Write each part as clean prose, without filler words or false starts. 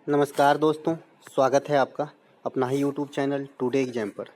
नमस्कार दोस्तों, स्वागत है आपका अपना ही यूट्यूब चैनल टुडे एग्जाम पर।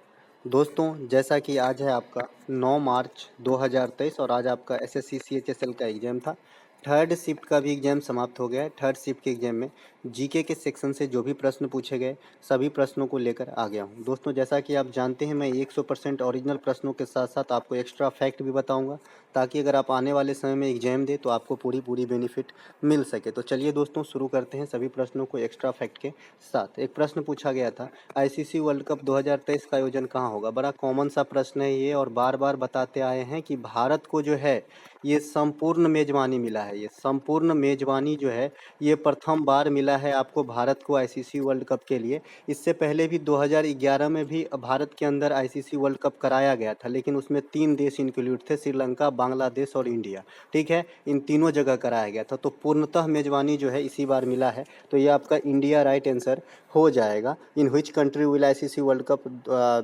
दोस्तों, जैसा कि आज है आपका 9 मार्च 2023 और आज आपका एसएससी सीएचएसएल का एग्ज़ाम था। थर्ड शिफ्ट का भी एग्ज़ाम समाप्त हो गया है। थर्ड शिफ्ट के एग्ज़ाम में जीके के सेक्शन से जो भी प्रश्न पूछे गए सभी प्रश्नों को लेकर आ गया हूँ। दोस्तों, जैसा कि आप जानते हैं, मैं 100% ओरिजिनल प्रश्नों के साथ साथ आपको एक्स्ट्रा फैक्ट भी बताऊँगा, ताकि अगर आप आने वाले समय में एग्ज़ाम दें तो आपको पूरी बेनिफिट मिल सके। तो चलिए दोस्तों, शुरू करते हैं सभी प्रश्नों को एक्स्ट्रा फैक्ट के साथ। एक प्रश्न पूछा गया था, आईसीसी वर्ल्ड कप 2023 का आयोजन कहाँ होगा? बड़ा कॉमन सा प्रश्न है ये, और बार बार बताते आए हैं कि भारत को जो है ये संपूर्ण मेजबानी मिला है। ये संपूर्ण मेजबानी जो है ये प्रथम बार मिला है आपको भारत को आईसीसी वर्ल्ड कप के लिए। इससे पहले भी 2011 में भी भारत के अंदर आईसीसी वर्ल्ड कप कराया गया था, लेकिन उसमें 3 देश इंक्लूड थे, श्रीलंका, बांग्लादेश और इंडिया। ठीक है, इन तीनों जगह कराया गया था। तो पूर्णतः मेजबानी जो है इसी बार मिला है। तो ये आपका इंडिया राइट आंसर हो जाएगा। In which country will ICC world cup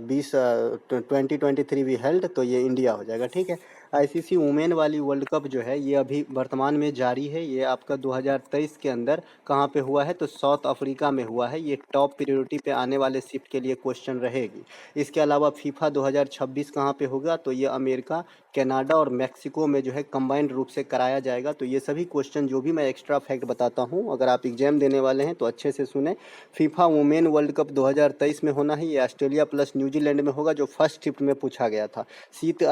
2023 भी हेल्ड? तो ये इंडिया हो जाएगा। ठीक है, आईसीसी वुमेन वाली वर्ल्ड कप जो है ये अभी वर्तमान में जारी है। ये आपका 2023 के अंदर कहाँ पे हुआ है? तो साउथ अफ्रीका में हुआ है। ये टॉप प्रायोरिटी पे आने वाले शिफ्ट के लिए क्वेश्चन रहेगी। इसके अलावा फीफा 2026 कहाँ पे होगा? तो ये अमेरिका, कनाडा और मैक्सिको में जो है कंबाइंड रूप से कराया जाएगा। तो ये सभी क्वेश्चन जो भी मैं एक्स्ट्रा फैक्ट बताता हूँ, अगर आप एग्जाम देने वाले हैं तो अच्छे से सुने। फीफा वुमेन वर्ल्ड कप 2023 में होना है। ये ऑस्ट्रेलिया प्लस न्यूजीलैंड में होगा, जो फर्स्ट शिफ्ट में पूछा गया था।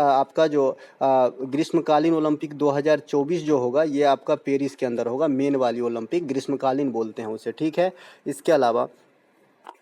आपका जो ग्रीष्मकालीन ओलंपिक 2024 जो होगा ये आपका पेरिस के अंदर होगा। मेन वाली ओलंपिक ग्रीष्मकालीन बोलते हैं उसे। ठीक है, इसके अलावा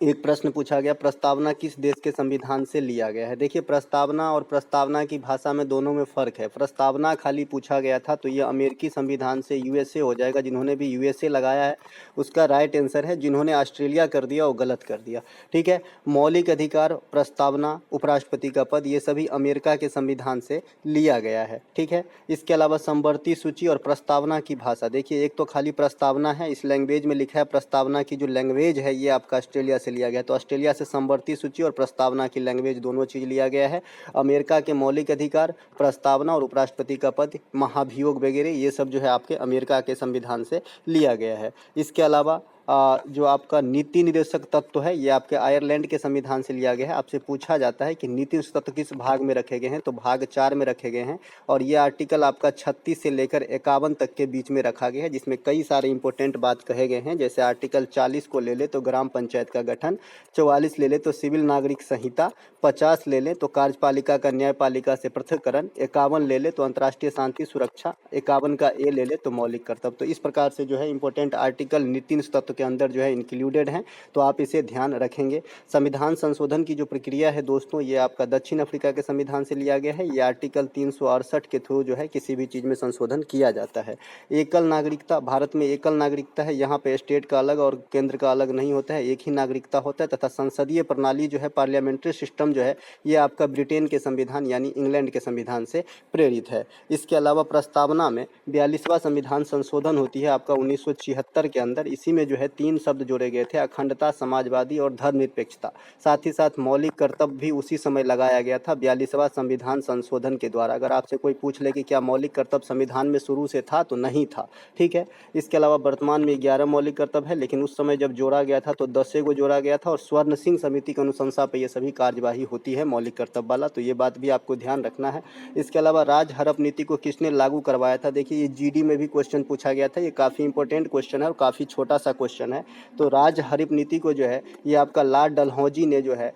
एक प्रश्न पूछा गया, प्रस्तावना किस देश के संविधान से लिया गया है? देखिए, प्रस्तावना और प्रस्तावना की भाषा में दोनों में फ़र्क है। प्रस्तावना खाली पूछा गया था तो ये अमेरिकी संविधान से यूएसए हो जाएगा। जिन्होंने भी यूएसए लगाया है उसका राइट आंसर है। जिन्होंने ऑस्ट्रेलिया कर दिया वो गलत कर दिया। ठीक है, मौलिक अधिकार, प्रस्तावना, उपराष्ट्रपति का पद, ये सभी अमेरिका के संविधान से लिया गया है। ठीक है, इसके अलावा समवर्ती सूची और प्रस्तावना की भाषा, देखिए एक तो खाली प्रस्तावना है, इस लैंग्वेज में लिखा है। प्रस्तावना की जो लैंग्वेज है ये आपका ऑस्ट्रेलिया से लिया गया। तो ऑस्ट्रेलिया से समवर्ती सूची और प्रस्तावना की लैंग्वेज दोनों चीज़ लिया गया है। अमेरिका के मौलिक अधिकार, प्रस्तावना और उपराष्ट्रपति का पद, महाभियोग वगैरह ये सब जो है आपके अमेरिका के संविधान से लिया गया है। इसके अलावा जो आपका नीति निर्देशक तत्व है ये आपके आयरलैंड के संविधान से लिया गया है। आपसे पूछा जाता है कि नीति निर्देशक तत्व किस भाग में रखे गए हैं? तो भाग 4 में रखे गए हैं। और ये आर्टिकल आपका 36 से लेकर 51 तक के बीच में रखा गया है, जिसमें कई सारे इंपॉर्टेंट बात कहे गए हैं। जैसे आर्टिकल 40 को ले ले तो ग्राम पंचायत का गठन, 44 ले ले तो सिविल नागरिक संहिता, 50 ले लें तो कार्यपालिका का न्यायपालिका से पृथक्करण, 51 ले ले तो अंतर्राष्ट्रीय शांति सुरक्षा, 51 का ए ले ले तो मौलिक कर्तव्य। तो इस प्रकार से जो है इंपॉर्टेंट आर्टिकल नीति तत्व के अंदर जो है इंक्लूडेड हैं, तो आप इसे ध्यान रखेंगे। संविधान संशोधन की जो प्रक्रिया है दोस्तों, ये आपका दक्षिण अफ्रीका के संविधान से लिया गया है। ये आर्टिकल 368 के थ्रू जो है किसी भी चीज़ में संशोधन किया जाता है। एकल नागरिकता, भारत में एकल नागरिकता है। यहाँ पे स्टेट का अलग और केंद्र का अलग नहीं होता है, एक ही नागरिकता होता है। तथा संसदीय प्रणाली जो है, पार्लियामेंट्री सिस्टम जो है, ये आपका ब्रिटेन के संविधान यानी इंग्लैंड के संविधान से प्रेरित है। इसके अलावा प्रस्तावना में 42वां संविधान संशोधन होती है आपका 1976 के अंदर। इसी में जो है 3 शब्द जोड़े गए थे, अखंडता, समाजवादी और धर्मनिरपेक्षता। साथ ही साथ मौलिक कर्तव्य भी उसी समय लगाया गया था 42वां संविधान संशोधन के द्वारा। अगर आपसे कोई पूछ ले कि क्या मौलिक कर्तव्य संविधान में शुरू से था, तो नहीं था। ठीक है, इसके अलावा वर्तमान में 11 मौलिक कर्तव्य है, लेकिन उस समय जब जोड़ा गया था तो 10 को जोड़ा गया था। और स्वर्ण सिंह समिति की अनुशंसा पर यह सभी कार्यवाही होती है मौलिक कर्तव्य वाला, तो ये बात भी आपको ध्यान रखना है। इसके अलावा राज हड़प नीति को किसने लागू करवाया था? देखिए, ये जीडी में भी क्वेश्चन पूछा गया था। ये काफ़ी इंपॉर्टेंट क्वेश्चन है और काफ़ी छोटा सा क्वेश्चन है। तो राज हड़प नीति को जो है ये आपका लॉर्ड डलहौजी ने जो है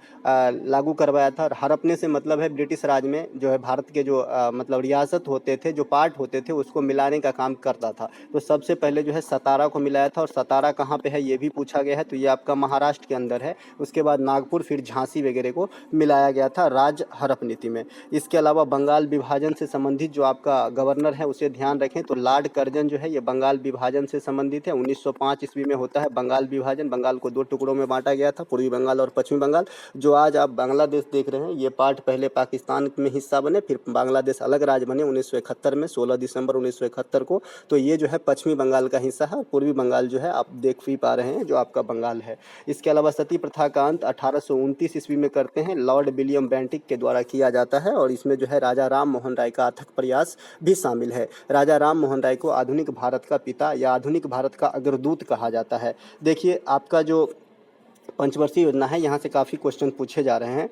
लागू करवाया था। और हड़पने से मतलब है ब्रिटिश राज में जो है भारत के जो मतलब रियासत होते थे, जो पार्ट होते थे, उसको मिलाने का काम करता था। तो सबसे पहले जो है सतारा को मिलाया था। और सतारा कहाँ पे है ये भी पूछा गया है, तो ये आपका महाराष्ट्र के अंदर है। उसके बाद नागपुर, फिर झांसी वगैरह को मिलाया गया था राज हड़प नीति में। इसके अलावा बंगाल विभाजन से संबंधित जो आपका गवर्नर है उसे ध्यान रखें, तो लॉर्ड कर्जन जो है ये बंगाल विभाजन से संबंधित है। 1905 ईस्वी में होता है बंगाल विभाजन। बंगाल को 2 टुकड़ों में बांटा गया था, पूर्वी बंगाल और पश्चिमी बंगाल। जो आज आप बांग्लादेश देख रहे हैं, ये पार्ट पहले पाकिस्तान में हिस्सा बने, फिर बांग्लादेश अलग राज्य बने 1971 में, 16 दिसंबर 1971 को। तो ये जो है पश्चिमी बंगाल का हिस्सा है। पूर्वी बंगाल जो है आप देख भी पा रहे हैं जो आपका बंगाल है। इसके अलावा सती प्रथा का अंत 1829 ईस्वी में करते हैं, लॉर्ड विलियम बेंटिक के द्वारा किया जाता है। और इसमें जो है राजा राम मोहन राय का अथक प्रयास भी शामिल है। राजा राम मोहन राय को आधुनिक भारत का पिता या आधुनिक भारत का अग्रदूत कहा जाता जाता है। देखिए आपका जो पंचवर्षीय योजना है, यहाँ से काफ़ी क्वेश्चन पूछे जा रहे हैं।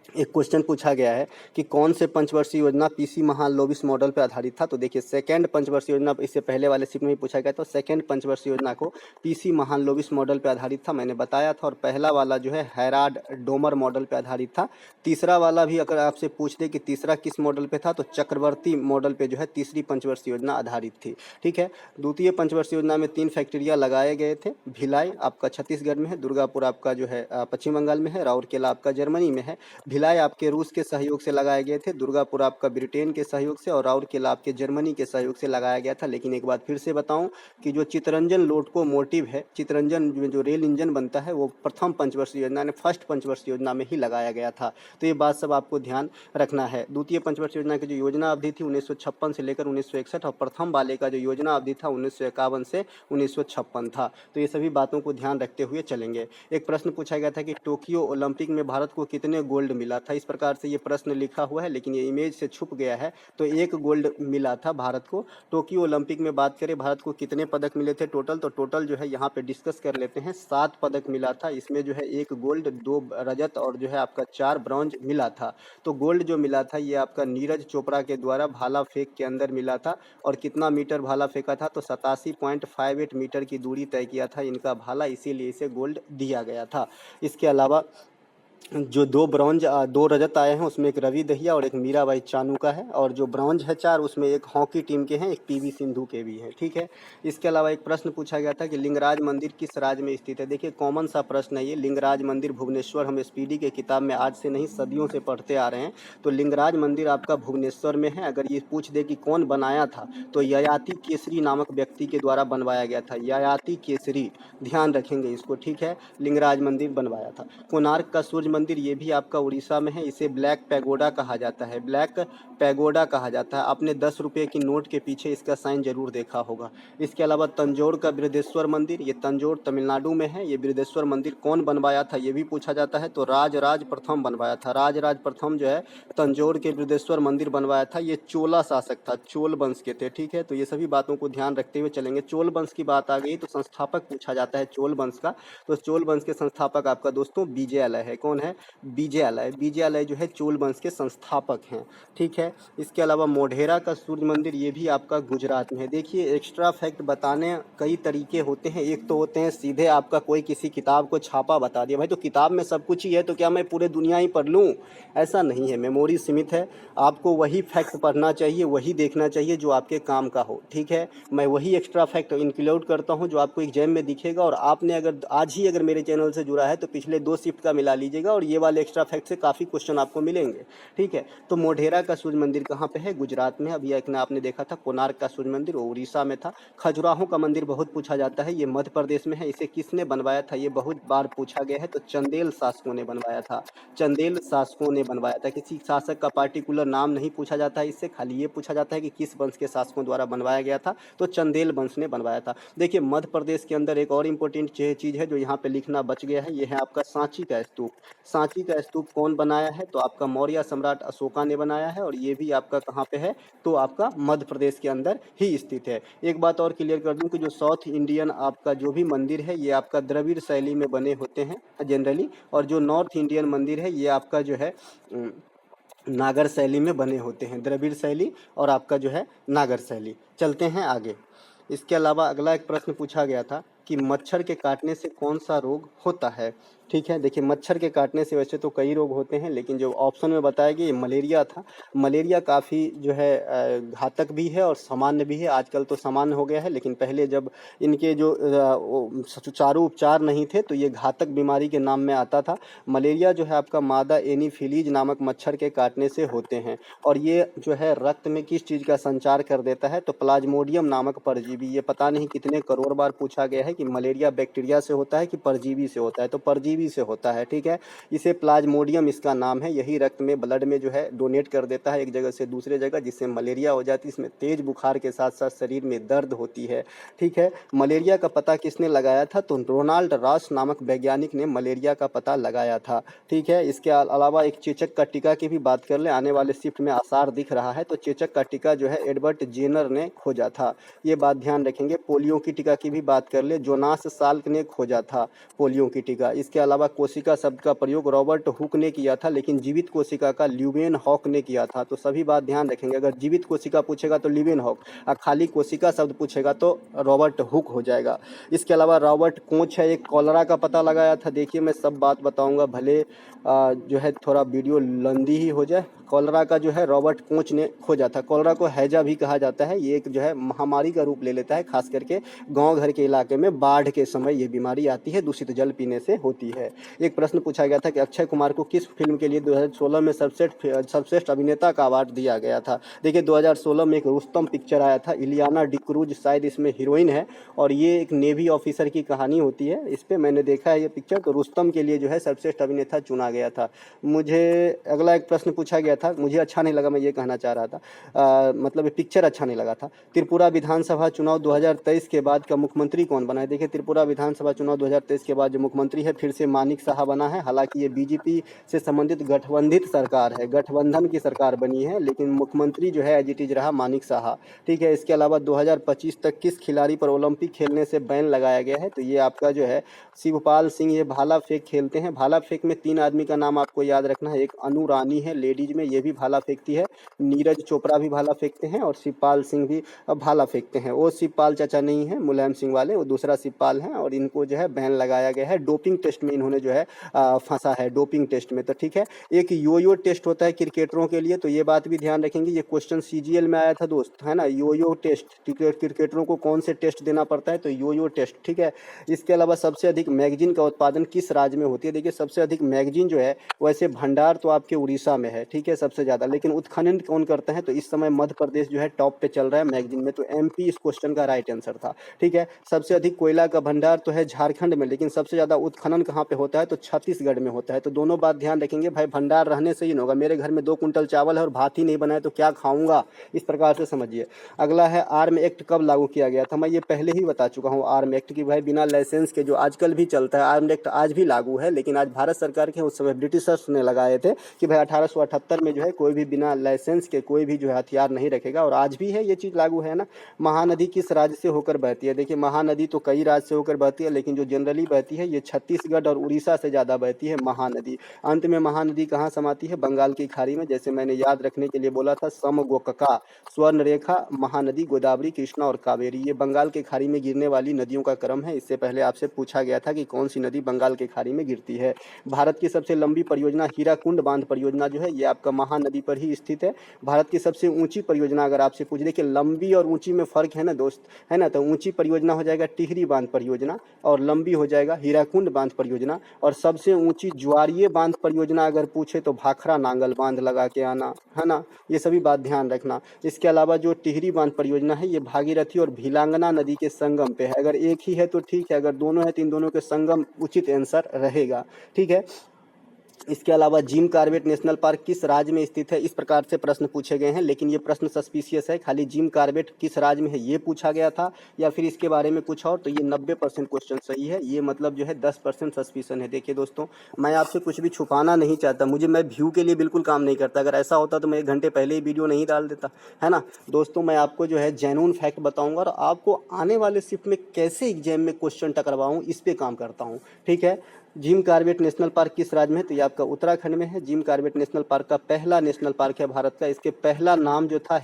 एक क्वेश्चन पूछा गया है कि कौन से पंचवर्षीय योजना पीसी महालनोबिस मॉडल पर आधारित था। तो देखिए सेकंड पंचवर्षीय योजना, इससे पहले वाले शिफ्ट में भी पूछा गया था, सेकंड पंचवर्षीय योजना को पीसी महालनोबिस मॉडल पर आधारित था, मैंने बताया था। और पहला वाला जो है हैराड डोमर मॉडल पर आधारित था। तीसरा वाला भी अगर आपसे पूछ दे कि तीसरा किस मॉडल पे था, तो चक्रवर्ती मॉडल पे जो है तीसरी पंचवर्षीय योजना आधारित थी। ठीक है, द्वितीय पंचवर्षीय योजना में 3 फैक्ट्रियाँ लगाए गए थे। भिलाई आपका छत्तीसगढ़ में है, दुर्गापुर आपका जो है पश्चिम बंगाल में है, राउरकेला आपका जर्मनी में है। भिलाई आपके रूस के सहयोग से लगाए गए थे, दुर्गापुर आपका ब्रिटेन के सहयोग से, और राउरकेला आपके जर्मनी के सहयोग से लगाया गया था। लेकिन एक बात फिर से बताऊं कि जो चितरंजन लोकोमोटिव है, चितरंजन जो रेल इंजन बनता है, वो प्रथम पंचवर्षीय योजना ने फर्स्ट पंचवर्षीय योजना में ही लगाया गया था। तो ये बात सब आपको ध्यान रखना है। द्वितीय पंचवर्षीय योजना की जो योजना अवधि थी 1956 से लेकर 1961, और प्रथम वाले का जो योजना अवधि था 1951 से 1956 था। तो ये सभी बातों को ध्यान रखते हुए चलेंगे। एक प्रश्न पूछा गया था कि टोक्यो ओलंपिक में भारत को कितने गोल्ड मिला था। इस प्रकार से ये प्रश्न लिखा हुआ है, लेकिन ये इमेज से छुप गया है। तो 1 गोल्ड मिला था भारत को। टोक्यो ओलंपिक में बात करें भारत को कितने पदक मिले थे टोटल, तो टोटल जो है यहाँ पे डिस्कस कर लेते हैं। 7 पदक मिला था। इसमें जो है 1 गोल्ड, 2 रजत और जो है आपका 4 ब्रॉन्ज मिला था। तो गोल्ड जो मिला था ये आपका नीरज चोपड़ा के द्वारा भाला फेंक के अंदर मिला था। और कितना मीटर भाला फेंका था, तो 87.58 मीटर की दूरी तय किया था इनका भाला, इसीलिए इसे गोल्ड दिया गया था। इसके अलावा जो 2 ब्रॉन्ज 2 रजत आए हैं, उसमें एक रवि दहिया और एक मीराबाई चानू का है। और जो ब्रॉन्ज है 4, उसमें एक हॉकी टीम के हैं, एक पीवी सिंधु के भी हैं। ठीक है, इसके अलावा एक प्रश्न पूछा गया था कि लिंगराज मंदिर किस राज्य में स्थित है। देखिए कॉमन सा प्रश्न है ये। लिंगराज मंदिर भुवनेश्वर, हम एसपीडी के किताब में आज से नहीं सदियों से पढ़ते आ रहे हैं। तो लिंगराज मंदिर आपका भुवनेश्वर में है। अगर ये पूछ दे कि कौन बनाया था, तो ययाति केसरी नामक व्यक्ति के द्वारा बनवाया गया था। ययाति केसरी, ध्यान रखेंगे इसको। ठीक है, लिंगराज मंदिर बनवाया था। कोणार्क का सूर्य मंदिर, ये भी आपका उड़ीसा में है। इसे ब्लैक पैगोडा कहा जाता है, ब्लैक पैगोडा कहा जाता है। आपने 10 रुपये की नोट के पीछे इसका साइन जरूर देखा होगा। इसके अलावा तंजौर का बृहदेश्वर मंदिर, ये तंजौर तमिलनाडु में है। ये बृहदेश्वर मंदिर कौन बनवाया था, ये भी पूछा जाता है। तो राजराज प्रथम बनवाया था। राजराज प्रथम जो है तंजौर के बृहदेश्वर मंदिर बनवाया था। ये चोला शासक था, चोल वंश के थे। ठीक है, तो ये सभी बातों को ध्यान रखते हुए चलेंगे। चोल वंश की बात आ गई तो संस्थापक पूछा जाता है चोल वंश का। तो चोल वंश के संस्थापक आपका दोस्तों विजयालय है। कौन है, विजयालय। विजयालय जो है चोल वंश के संस्थापक हैं। ठीक है, इसके अलावा मोढेरा का सूर्य मंदिर, ये भी आपका गुजरात में है। देखिए एक्स्ट्रा फैक्ट बताने कई तरीके होते हैं। एक तो होते हैं सीधे आपका कोई किसी किताब को छापा बता दिया, भाई तो किताब में सब कुछ ही है तो क्या मैं पूरे दुनिया ही पढ़ लूँ, ऐसा नहीं है। मेमोरी सीमित है, आपको वही फैक्ट पढ़ना चाहिए, वही देखना चाहिए जो आपके काम का हो। ठीक है, मैं वही एक्स्ट्रा फैक्ट इंक्लूड करता हूँ जो आपको एग्जाम में दिखेगा। और आपने अगर आज ही अगर मेरे चैनल से जुड़ा है तो पिछले 2 शिफ्ट का मिला लीजिएगा, और ये वाले एक्स्ट्रा फैक्ट से काफ़ी क्वेश्चन आपको मिलेंगे। ठीक है, तो मोढेरा का सूर्य मंदिर कहाँ पे है, गुजरात में। अभी एक आपने देखा था कोणार्क का सूर्य मंदिर, वो उड़ीसा में था। खजुराहो का मंदिर बहुत पूछा जाता है, ये मध्य प्रदेश में है। इसे किसने बनवाया था, ये बहुत बार पूछा गया है। तो चंदेल शासकों ने बनवाया था। चंदेल शासकों ने बनवाया था। किसी शासक का पार्टिकुलर नाम नहीं पूछा जाता है इससे, खाली ये पूछा जाता है कि किस वंश के शासकों द्वारा बनवाया गया था। तो चंदेल वंश ने बनवाया था। देखिए मध्य प्रदेश के अंदर एक और इम्पोर्टेंट चीज़ है जो यहाँ पे लिखना बच गया है, ये है आपका सांची का स्तूप। सांची का स्तूप कौन बनाया है, तो आपका मौर्य सम्राट अशोका ने बनाया है। और ये भी आपका कहाँ पे है, तो आपका मध्य प्रदेश के अंदर ही स्थित है। एक बात और क्लियर कर दूं कि जो साउथ इंडियन आपका जो भी मंदिर है ये आपका द्रविड़ शैली में बने होते हैं जनरली, और जो नॉर्थ इंडियन मंदिर है ये आपका जो है नागर शैली में बने होते हैं। द्रविड़ शैली और आपका जो है नागर शैली। चलते हैं आगे। इसके अलावा अगला एक प्रश्न पूछा गया था कि मच्छर के काटने से कौन सा रोग होता है। ठीक है, देखिए मच्छर के काटने से वैसे तो कई रोग होते हैं, लेकिन जो ऑप्शन में बताया गया ये मलेरिया था। मलेरिया काफ़ी जो है घातक भी है और सामान्य भी है। आजकल तो सामान्य हो गया है, लेकिन पहले जब इनके जो सुचारू उपचार नहीं थे तो ये घातक बीमारी के नाम में आता था। मलेरिया जो है आपका मादा एनीफिलीज नामक मच्छर के काटने से होते हैं। और ये जो है रक्त में किस चीज़ का संचार कर देता है, तो प्लाज्मोडियम नामक परजीवी। ये पता नहीं कितने करोड़ बार पूछा गया है कि मलेरिया बैक्टीरिया से होता है कि परजीवी से होता है। तो परजीवी HIV से होता है, ठीक है। इसे प्लाज्मोडियम इसका नाम है, यही रक्त में ब्लड में जो है डोनेट कर देता है एक जगह से दूसरे जगह, जिससे मलेरिया हो जाती है। इसमें तेज बुखार के साथ साथ शरीर में दर्द होती है, ठीक है। मलेरिया का पता किसने लगाया था? तो रोनाल्ड रॉस नामक वैज्ञानिक ने मलेरिया का पता लगाया था, ठीक है। इसके अलावा एक चेचक का टीका की भी बात कर ले, आने वाले शिफ्ट में आसार दिख रहा है, तो चेचक का टीका जो है एडवर्ड जेनर ने खोजा था, ये बात ध्यान रखेंगे। पोलियो की टीका की भी बात कर ले, जोनास साल्क ने खोजा था पोलियो की टीका। इसके अलावा कोशिका शब्द का प्रयोग रॉबर्ट हुक ने किया था, लेकिन जीवित कोशिका का ल्यूवेन हॉक ने किया था। तो सभी बात ध्यान रखेंगे, अगर जीवित कोशिका पूछेगा तो ल्यूवेन हॉक, और खाली कोशिका शब्द पूछेगा तो रॉबर्ट हुक हो जाएगा। इसके अलावा रॉबर्ट कोच है, एक कॉलरा का पता लगाया था। देखिए मैं सब बात बताऊंगा, भले जो है थोड़ा वीडियो लंबी ही हो जाए। कॉलरा का जो है रॉबर्ट कोच ने खोजा था। कॉलरा को हैजा भी कहा जाता है, ये एक जो है महामारी का रूप ले लेता है, खास करके गांव घर के इलाके में बाढ़ के समय ये बीमारी आती है, दूषित जल पीने से होती है। एक प्रश्न पूछा गया था कि अक्षय कुमार को किस फिल्म के लिए 2016 में सर्वश्रेष्ठ अभिनेता का अवार्ड दिया गया था? देखिए 2016 में एक रुस्तम पिक्चर आया था, इलियाना डिक्रूज शायद इसमें हीरोइन है, और ये एक नेवी ऑफिसर की कहानी होती है। इस पर मैंने देखा है ये पिक्चर, तो रुस्तम के लिए जो है सर्वश्रेष्ठ अभिनेता चुना गया था। मुझे अगला एक प्रश्न पूछा गया था, मुझे अच्छा नहीं लगा, मैं ये कहना चाह रहा था, मतलब ये पिक्चर अच्छा नहीं लगा था। त्रिपुरा विधानसभा चुनाव 2023 के बाद का मुख्यमंत्री कौन बना है? देखिए त्रिपुरा विधानसभा चुनाव 2023 के बाद जो मुख्यमंत्री है फिर से मानिक साहा बना है। हालांकि ये बीजेपी से संबंधित गठबंधित सरकार है, गठबंधन की सरकार बनी है, लेकिन मुख्यमंत्री जो है एज इट इज रहा मानिक साहा, ठीक है। इसके अलावा 2025 तक किस खिलाड़ी पर ओलंपिक खेलने से बैन लगाया गया है? तो ये आपका जो है शिवपाल सिंह, ये भाला फेंक खेलते हैं। भाला फेंक में 3 आदमी का नाम आपको याद रखना है, एक अनु रानी है लेडीज में, ये भी भाला फेंकती है, नीरज चोपड़ा भी भाला फेंकते हैं, और शिवपाल सिंह भी भाला फेंकते हैं। वो शिवपाल चाचा नहीं है मुलायम सिंह वाले, वो दूसरा शिवपाल है, और इनको जो है बैन लगाया गया है। डोपिंग टेस्ट में इन्होंने जो है फंसा है, डोपिंग टेस्ट में, तो ठीक है। एक योयो टेस्ट होता है क्रिकेटरों के लिए, तो ये बात भी ध्यान रखेंगे, ये क्वेश्चन सीजीएल में आया था दोस्त, है ना। योयो टेस्ट, क्रिकेटरों को कौन से टेस्ट देना पड़ता है? तो योयो टेस्ट, ठीक है। इसके अलावा सबसे अधिक मैगजीन का उत्पादन किस राज्य में होती है? देखिए सबसे अधिक मैगजीन जो है, वैसे भंडार तो आपके उड़ीसा में है, ठीक है, सबसे ज़्यादा, लेकिन उत्खनन कौन करते हैं? तो इस समय मध्य प्रदेश जो है टॉप पे चल रहा है मैगजीन में, तो एमपी इस क्वेश्चन का राइट आंसर था, ठीक है। सबसे अधिक कोयला का भंडार तो है झारखंड में, लेकिन सबसे ज़्यादा उत्खनन कहाँ पे होता है? तो छत्तीसगढ़ में होता है। तो दोनों बात ध्यान रखेंगे भाई, भंडार रहने से ही नहीं होगा। मेरे घर में 2 कुंटल चावल है और भात ही नहीं बनाए तो क्या खाऊंगा, इस प्रकार से समझिए। अगला है आर्म एक्ट कब लागू किया गया था? मैं ये पहले ही बता चुका हूँ आर्म एक्ट की, भाई बिना लाइसेंस के जो आजकल भी चलता है, आर्म एक्ट आज भी लागू है, लेकिन आज भारत सरकार के, उस समय ब्रिटिशर्स ने लगाए थे कि भाई 1878 में जो है कोई भी बिना लाइसेंस के कोई भी जो है हथियार नहीं रखेगा, और आज भी है ये चीज़ लागू है ना। महानदी किस राज्य से होकर बहती है? देखिए महानदी तो कई राज्य से होकर बहती है, लेकिन जो जनरली बहती है ये छत्तीसगढ़ और उड़ीसा से ज़्यादा बहती है महानदी। अंत में महानदी कहाँ समाती है? बंगाल की खाड़ी में, जैसे मैंने याद रखने के लिए बोला था, समगोकका, स्वर्ण रेखा, महानदी, गोदावरी, कृष्णा और कावेरी, ये बंगाल के खाड़ी में गिरने वाली नदियों का क्रम है। इससे पहले आपसे पूछा गया था कि कौन सी नदी बंगाल के खाड़ी में गिरती है। भारत की सबसे लंबी परियोजना हीराकुंड बांध परियोजना जो है, ये आपका महानदी पर ही स्थित है। भारत की सबसे ऊंची परियोजना अगर आपसे पूछ, देखिए लंबी और ऊंची में फर्क है ना दोस्त, है ना। तो ऊंची परियोजना हो जाएगा टिहरी बांध परियोजना, और लंबी हो जाएगा हीराकुंड बांध परियोजना। और सबसे ऊंची ज्वारीय बांध परियोजना अगर पूछे तो भाखड़ा नांगल बांध लगा के आना, है ना। ये सभी बात ध्यान रखना। इसके अलावा जो टिहरी बांध परियोजना है, ये भागीरथी और भीलांगना नदी के संगम पे है। अगर एक ही है तो ठीक है, अगर दोनों है तो इन दोनों के संगम उचित आंसर रहेगा, ठीक है। इसके अलावा जिम कॉर्बेट नेशनल पार्क किस राज्य में स्थित है? इस प्रकार से प्रश्न पूछे गए हैं, लेकिन ये प्रश्न सस्पिशियस है, खाली जिम कॉर्बेट किस राज्य में है ये पूछा गया था, या फिर इसके बारे में कुछ और। तो ये 90% क्वेश्चन सही है, ये मतलब जो है 10% सस्पिशन है। देखिए दोस्तों, मैं आपसे कुछ भी छुपाना नहीं चाहता, मैं व्यू के लिए बिल्कुल काम नहीं करता। अगर ऐसा होता तो मैं 1 घंटे पहले ही वीडियो नहीं डाल देता, है ना। दोस्तों मैं आपको जो है जेन्युइन फैक्ट बताऊंगा, और आपको आने वाले शिफ्ट में कैसे एग्जाम में क्वेश्चन टकराऊं इस पे काम करता हूँ, ठीक है। जिम कॉर्बेट नेशनल पार्क किस राज्य में है? तो ये आपका उत्तराखंड में है। जिम कॉर्बेट नेशनल पार्क का पहला नेशनल पार्क है भारत का। इसके पहला नाम जो था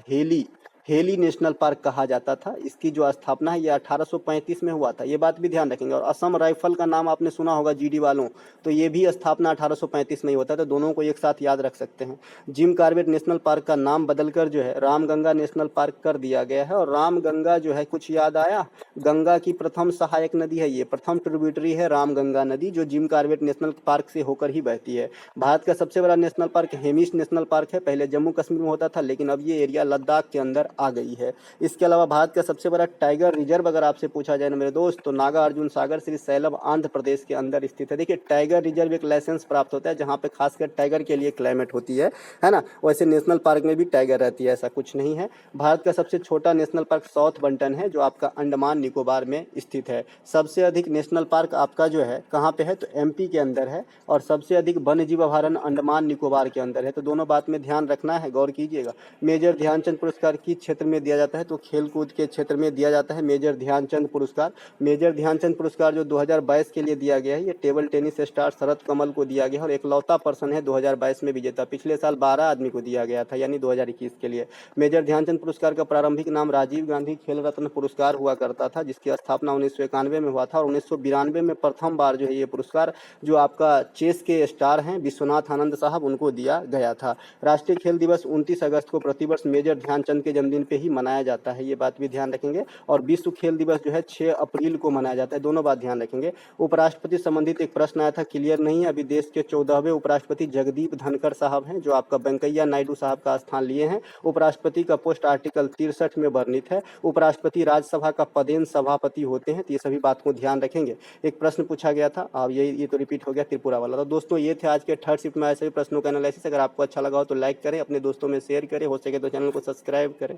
हेली नेशनल पार्क कहा जाता था। इसकी जो स्थापना है ये 1835 में हुआ था, ये बात भी ध्यान रखेंगे। और असम राइफल का नाम आपने सुना होगा जीडी वालों, तो ये भी स्थापना 1835 में ही होता है, तो दोनों को एक साथ याद रख सकते हैं। जिम कॉर्बेट नेशनल पार्क का नाम बदलकर जो है रामगंगा नेशनल पार्क कर दिया गया है। और रामगंगा जो है कुछ याद आया? गंगा की प्रथम सहायक नदी है, ये प्रथम ट्रिब्यूटरी है रामगंगा नदी, जो जिम कॉर्बेट नेशनल पार्क से होकर ही बहती है। भारत का सबसे बड़ा national park Hemis national park है, पहले जम्मू कश्मीर में होता था लेकिन अब ये एरिया लद्दाख के अंदर आ गई है। इसके अलावा भारत का सबसे बड़ा टाइगर रिजर्व अगर आपसे पूछा जाए ना मेरे दोस्त, तो नागार्जुन सागर श्री सैलम आंध्र प्रदेश के अंदर स्थित है। देखिए टाइगर रिजर्व एक लाइसेंस प्राप्त होता है जहाँ पे खासकर टाइगर के लिए क्लाइमेट होती है ना। वैसे नेशनल पार्क में भी टाइगर रहती है, ऐसा कुछ नहीं है। भारत का सबसे छोटा नेशनल पार्क साउथ बंटन है, जो आपका अंडमान निकोबार में स्थित है। सबसे अधिक नेशनल पार्क आपका जो है कहाँ पे है, तो एमपी के अंदर है, और सबसे अधिक वन्य जीव अभयारण्य अंडमान निकोबार के अंदर है। तो दोनों बात में ध्यान रखना है, गौर कीजिएगा। मेजर ध्यानचंद पुरस्कार किस क्षेत्र में दिया जाता है, तो खेल कूद के क्षेत्र में दिया जाता है मेजर ध्यानचंद पुरस्कार। मेजर ध्यानचंद पुरस्कार जो 2022 के लिए दिया गया है, ये टेबल टेनिस स्टार शरद कमल को दिया गया है, और एकलौता पर्सन है 2022 में विजेता। पिछले साल 12 आदमी को दिया गया था, यानी 2021 के लिए। मेजर ध्यानचंद पुरस्कार का प्रारंभिक नाम राजीव गांधी खेल रत्न पुरस्कार हुआ करता था, जिसकी स्थापना 1991 में हुआ था, और 1992 में प्रथम बार जो है ये पुरस्कार जो आपका चेस के स्टार हैं विश्वनाथ आनंद साहब, उनको दिया गया था। राष्ट्रीय खेल दिवस 29 अगस्त को प्रतिवर्ष मेजर ध्यानचंद के जन्मदिन पे ही मनाया जाता है, ये बात भी ध्यान रखेंगे। और विश्व खेल दिवस जो है 6 अप्रैल को मनाया जाता है, दोनों बात ध्यान रखेंगे। उपराष्ट्रपति संबंधित एक प्रश्न आया था, क्लियर नहीं है। अभी देश के 14वें उपराष्ट्रपति जगदीप धनखड़ साहब हैं, जो आपका वेंकैया नायडू साहब का स्थान लिए हैं। उपराष्ट्रपति का पोस्ट आर्टिकल 63 में वर्णित है। उपराष्ट्रपति राज्यसभा का पदेन सभापति होते हैं, तो ये सभी बात को ध्यान रखेंगे। एक प्रश्न पूछा गया था, अब ये तो रिपीट हो गया त्रिपुरा वाला। तो दोस्तों ये थे आज के थर्ड शिफ्ट में ऐसे प्रश्नों का एनालिसिस। अगर आपको अच्छा लगा हो तो लाइक करें, अपने दोस्तों में शेयर करें, हो सके तो चैनल को सब्सक्राइब करें।